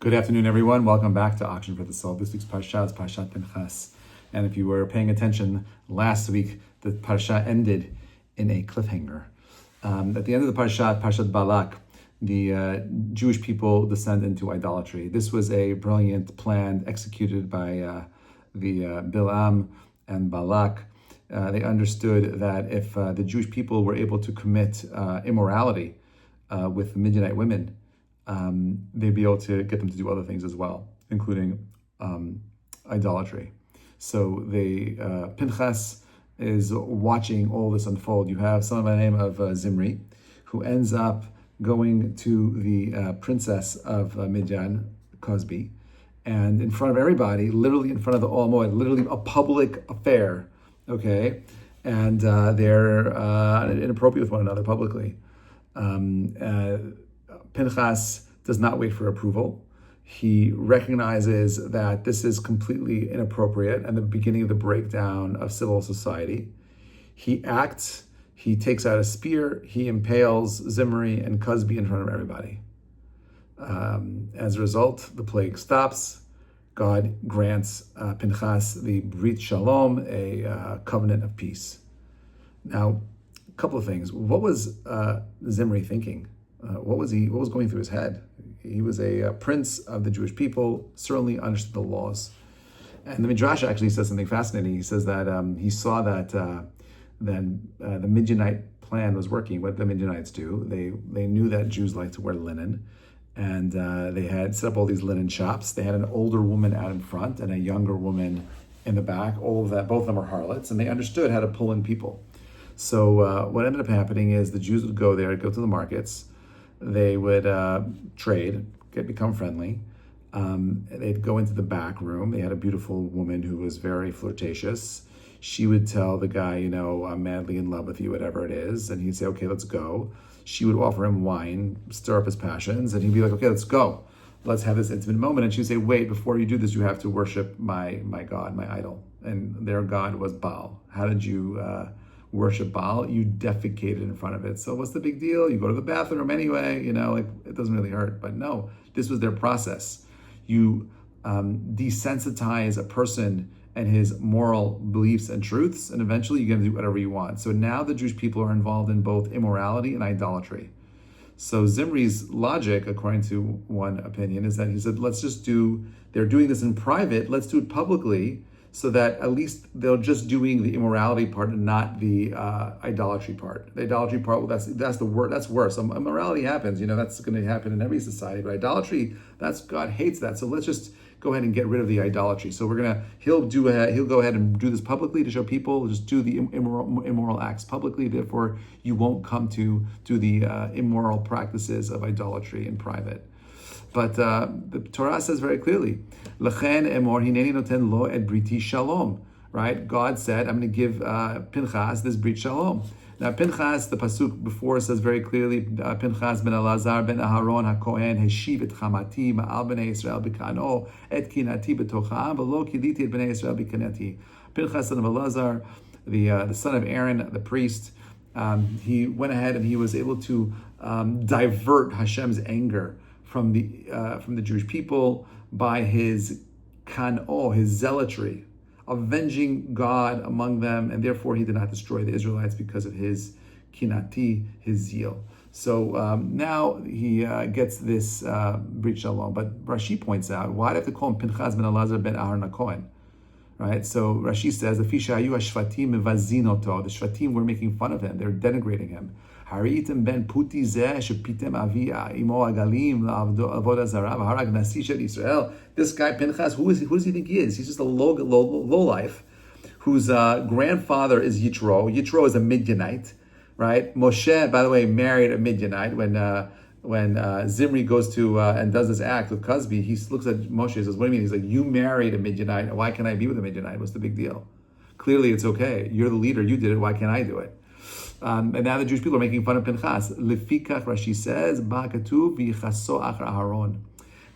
Good afternoon, everyone. Welcome back to Auction for the Soul. This week's Parsha is Parshat Pinchas. And if you were paying attention last week, the Parsha ended in a cliffhanger. At the end of the Parshat Balak, the Jewish people descend into idolatry. This was a brilliant plan executed by the Bilam and Balak. They understood that if the Jewish people were able to commit immorality with Midianite women, they'd be able to get them to do other things as well, including idolatry. So Pinchas is watching all this unfold. You have someone by the name of Zimri, who ends up going to the princess of Midian, Cosby, and in front of everybody, literally in front of the Ol Moed, literally a public affair, okay? And they're inappropriate with one another publicly. Pinchas does not wait for approval. He recognizes that this is completely inappropriate and the beginning of the breakdown of civil society. He acts, he takes out a spear, he impales Zimri and Cosby in front of everybody. As a result, the plague stops. God grants Pinchas the Brit Shalom, a covenant of peace. Now, a couple of things. What was Zimri thinking? What was going through his head? He was a prince of the Jewish people, certainly understood the laws. And the Midrash actually says something fascinating. He says that he saw that the Midianite plan was working. What the Midianites do, they knew that Jews like to wear linen, and they had set up all these linen shops. They had an older woman out in front and a younger woman in the back. All of that, both of them were harlots, and they understood how to pull in people. So what ended up happening is the Jews would go there, go to the markets. They would trade, become friendly. They'd go into the back room. They had a beautiful woman who was very flirtatious. She would tell the guy, I'm madly in love with you, whatever it is. And he'd say, okay, let's go. She would offer him wine, stir up his passions. And he'd be like, okay, let's go. Let's have this intimate moment. And she'd say, wait, before you do this, you have to worship my God, my idol. And their God was Baal. How did you worship Baal? You defecated in front of it. So what's the big deal? You go to the bathroom anyway, it doesn't really hurt. But no, this was their process. You desensitize a person and his moral beliefs and truths, and eventually you're going to do whatever you want. So now the Jewish people are involved in both immorality and idolatry. So Zimri's logic, according to one opinion, is that he said, they're doing this in private, let's do it publicly, so that at least they're just doing the immorality part and not the idolatry part. The idolatry part, well, that's worse. Immorality happens, that's going to happen in every society. But idolatry, God hates that. So let's just go ahead and get rid of the idolatry. So he'll go ahead and do this publicly to show people, just do the immoral acts publicly. Therefore, you won't come to do the immoral practices of idolatry in private. But the Torah says very clearly, "Lechen emor hineni noten lo et briti shalom." Right? God said, "I'm going to give Pinchas this brit shalom." Now, Pinchas, the pasuk before says very clearly, "Pinchas ben Elazar ben Aharon haKohen heshiv et chamati ma'al bnei Yisrael b'kano et kinati b'tocham v'lo kiliti et bnei Yisrael b'kinati." Pinchas, son of Elazar, the son of Aaron, the priest, he went ahead and he was able to divert Hashem's anger from the Jewish people by his his zealotry, avenging God among them, and therefore he did not destroy the Israelites because of his kinati, his zeal. So now he gets this Brit Shalom. But Rashi points out, why do I have to call him Pinchas ben Elazar ben Aharon HaKohen? Right? So Rashi says, the Shvatim were making fun of him. They're denigrating him. Haritem ben puti zeh shepitem avi imo agalim la'avodah zarah v'harag nasi shel Yisrael. This guy Pinchas, who does he think he is? He's just a low life, whose grandfather is Yitro. Yitro is a Midianite, right? Moshe, by the way, married a Midianite. When Zimri goes to and does this act with Cosby, he looks at Moshe and says, "What do you mean?" He's like, "You married a Midianite. Why can't I be with a Midianite? What's the big deal? Clearly, it's okay. You're the leader. You did it. Why can't I do it?" And now the Jewish people are making fun of Pinchas. Lefikach, Rashi says, Ba'katuv v'yichaso achar Aharon.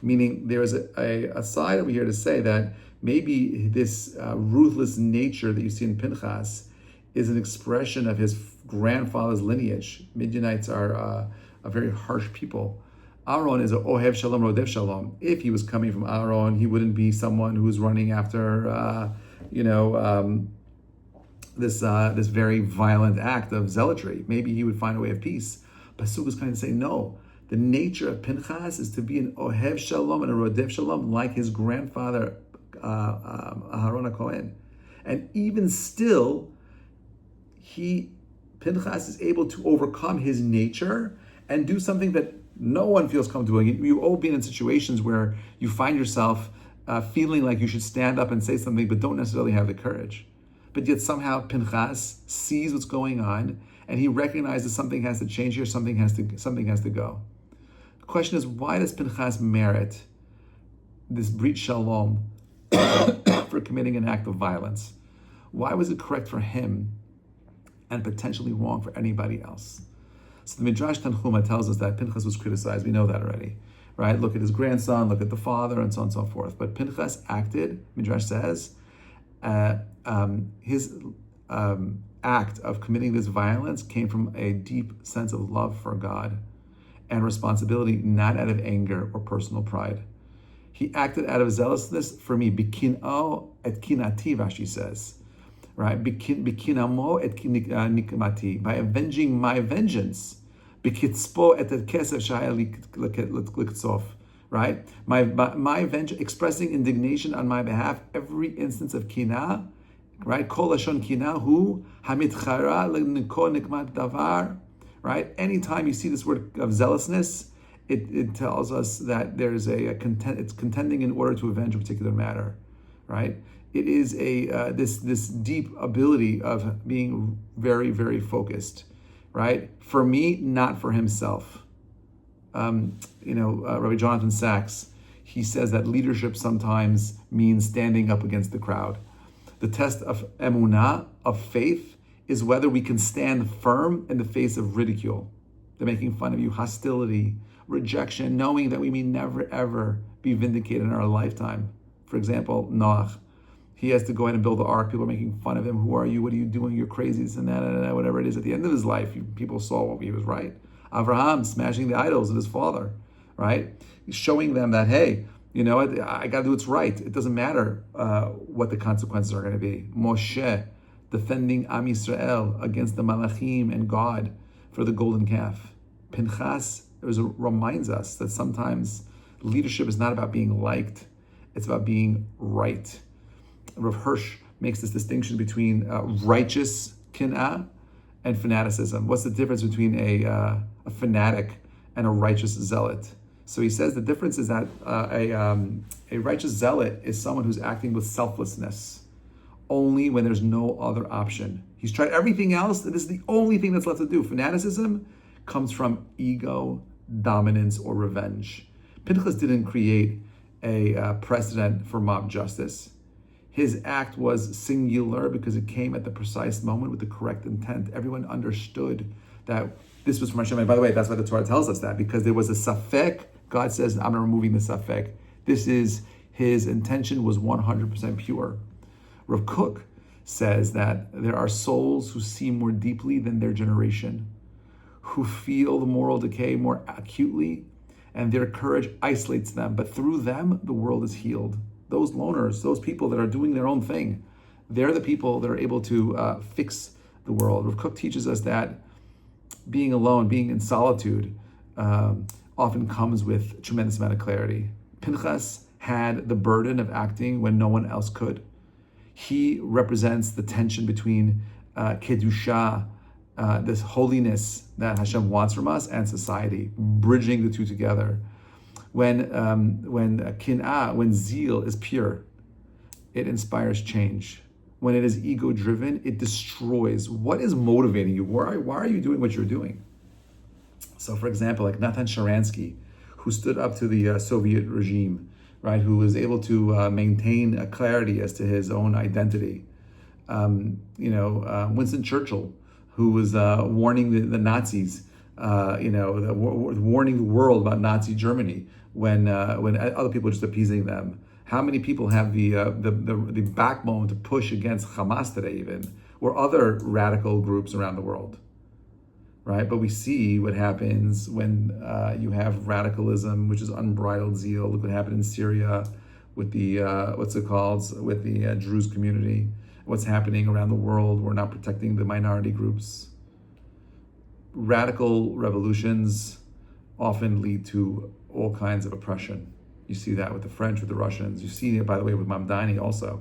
Meaning there is a side over here to say that maybe this ruthless nature that you see in Pinchas is an expression of his grandfather's lineage. Midianites are a very harsh people. Aaron is a ohev shalom, rodef shalom. If he was coming from Aaron, he wouldn't be someone who's running after, this very violent act of zealotry. Maybe he would find a way of peace. Pasuk is kind of say, no, the nature of Pinchas is to be an ohev shalom and a rodef shalom like his grandfather Aharon HaKohen. And even still, Pinchas is able to overcome his nature and do something that no one feels comfortable doing. You've all been in situations where you find yourself feeling like you should stand up and say something, but don't necessarily have the courage. But yet somehow Pinchas sees what's going on, and he recognizes something has to change here, something has to go. The question is, why does Pinchas merit this brit shalom for committing an act of violence? Why was it correct for him and potentially wrong for anybody else? So the Midrash Tanchuma tells us that Pinchas was criticized. We know that already, right? Look at his grandson, look at the father, and so on and so forth. But Pinchas acted, Midrash says, his act of committing this violence came from a deep sense of love for God and responsibility, not out of anger or personal pride. He acted out of zealousness for me. Bikin'o et kinati, Rashi says. Right? Bikinamo et nikmati. By avenging my vengeance. Bikitzpo et kesef shaya liktsof. Right? My vengeance, expressing indignation on my behalf, every instance of kina, right? Kol lashon kina hu hamitchara l'niko nikmat davar. Right? Anytime you see this word of zealousness, it tells us that there's it's contending in order to avenge a particular matter, right? It is this deep ability of being very, very focused, right? For me, not for himself. Rabbi Jonathan Sachs, he says that leadership sometimes means standing up against the crowd. The test of emunah, of faith, is whether we can stand firm in the face of ridicule. They're making fun of you, hostility, rejection, knowing that we may never ever be vindicated in our lifetime. For example, Noach, he has to go in and build the ark. People are making fun of him. Who are you? What are you doing? You're crazy, this and that, whatever it is. At the end of his life, people saw he was right. Avraham smashing the idols of his father, right? He's showing them that, hey, you know what? I got to do what's right. It doesn't matter what the consequences are going to be. Moshe defending Am Yisrael against the Malachim and God for the golden calf. Pinchas reminds us that sometimes leadership is not about being liked, it's about being right. Rav Hirsch makes this distinction between righteous kin'ah and fanaticism. What's the difference between a fanatic and a righteous zealot? So he says the difference is that a righteous zealot is someone who's acting with selflessness, only when there's no other option. He's tried everything else, and this is the only thing that's left to do. Fanaticism comes from ego, dominance, or revenge. Pinchas didn't create a precedent for mob justice. His act was singular because it came at the precise moment with the correct intent. Everyone understood that this was from Hashem. And by the way, that's why the Torah tells us that, because there was a safek. God says, I'm not removing the safek. His intention was 100% pure. Rav Kook says that there are souls who see more deeply than their generation, who feel the moral decay more acutely, and their courage isolates them. But through them, the world is healed. Those loners, those people that are doing their own thing, they're the people that are able to fix the world. Rav Kook teaches us that being alone, being in solitude, often comes with a tremendous amount of clarity. Pinchas had the burden of acting when no one else could. He represents the tension between kedusha, this holiness that Hashem wants from us, and society, bridging the two together. When kin'ah, when zeal is pure, it inspires change. When it is ego-driven, it destroys. What is motivating you? Why are you doing what you're doing? So, for example, like Natan Sharansky, who stood up to the Soviet regime, right? Who was able to maintain a clarity as to his own identity. Winston Churchill, who was warning the Nazis, warning the world about Nazi Germany when other people were just appeasing them. How many people have the backbone to push against Hamas today, even, or other radical groups around the world? right? But we see what happens when you have radicalism, which is unbridled zeal. Look what happened in Syria with the with the Druze community. What's happening around the world? We're not protecting the minority groups. Radical revolutions often lead to all kinds of oppression. You see that with the French, with the Russians. You see it, by the way, with Mamdani also.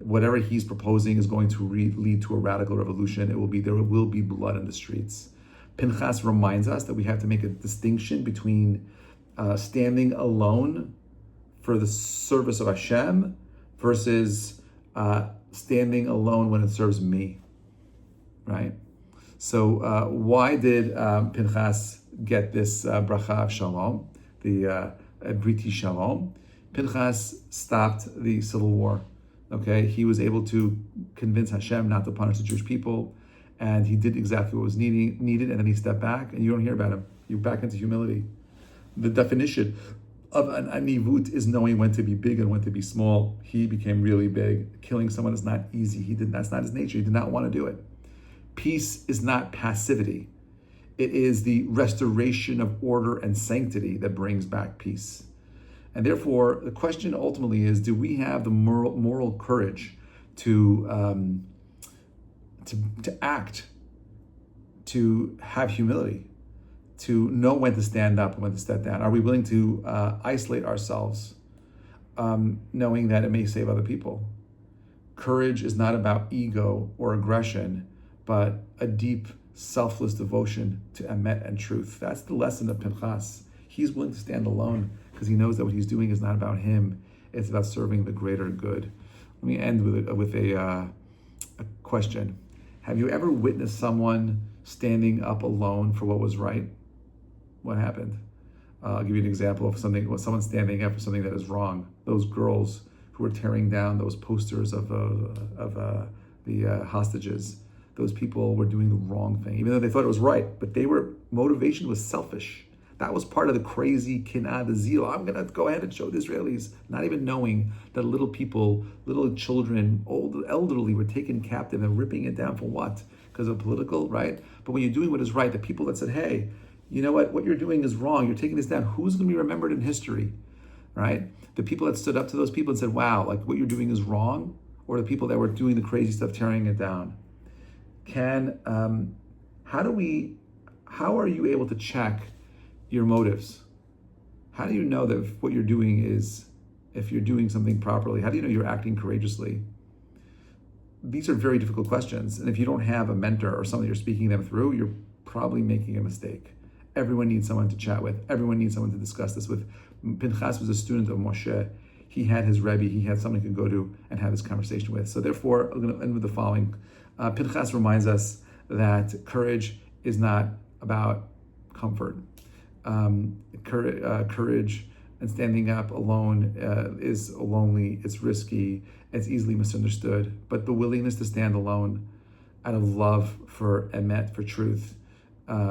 Whatever he's proposing is going to lead to a radical revolution. There will be blood in the streets. Pinchas reminds us that we have to make a distinction between standing alone for the service of Hashem versus standing alone when it serves me, right? So why did Pinchas get this bracha of shalom, the briti shalom? Pinchas stopped the civil war. Okay, he was able to convince Hashem not to punish the Jewish people, and he did exactly what was needed, and then he stepped back, and you don't hear about him. You're back into humility. The definition of an anivut is knowing when to be big and when to be small. He became really big. Killing someone is not easy. That's not his nature. He did not want to do it. Peace is not passivity. It is the restoration of order and sanctity that brings back peace. And therefore, the question ultimately is, do we have the moral courage to act, to have humility, to know when to stand up and when to step down? Are we willing to isolate ourselves, knowing that it may save other people? Courage is not about ego or aggression, but a deep, selfless devotion to emet and truth. That's the lesson of Pinchas. He's willing to stand alone because he knows that what he's doing is not about him. It's about serving the greater good. Let me end with a question. Have you ever witnessed someone standing up alone for what was right? What happened? I'll give you an example of someone standing up for something that is wrong. Those girls who were tearing down those posters of the hostages. Those people were doing the wrong thing, even though they thought it was right, but motivation was selfish. That was part of the crazy kinah, the zeal. I'm going to go ahead and show the Israelis, not even knowing that little people, little children, old, elderly were taken captive and ripping it down for what? Because of political, right? But when you're doing what is right, the people that said, hey, you know what you're doing is wrong, you're taking this down, who's going to be remembered in history, right? The people that stood up to those people and said, wow, like what you're doing is wrong, or the people that were doing the crazy stuff, tearing it down. How are you able to check your motives? How do you know that what you're doing if you're doing something properly? How do you know you're acting courageously? These are very difficult questions. And if you don't have a mentor or someone you're speaking them through, you're probably making a mistake. Everyone needs someone to chat with. Everyone needs someone to discuss this with. Pinchas was a student of Moshe. He had his Rebbe. He had someone he could go to and have this conversation with. So therefore, I'm going to end with the following. Pinchas reminds us that courage is not about comfort. Courage and standing up alone is lonely, it's risky, it's easily misunderstood. But the willingness to stand alone out of love for emet, for truth,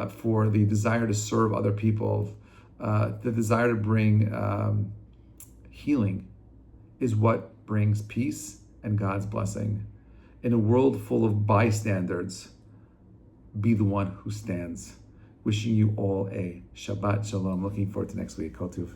for the desire to serve other people, the desire to bring healing is what brings peace and God's blessing. In a world full of bystanders, be the one who stands. Wishing you all a Shabbat Shalom. Looking forward to next week. Kol Tuv.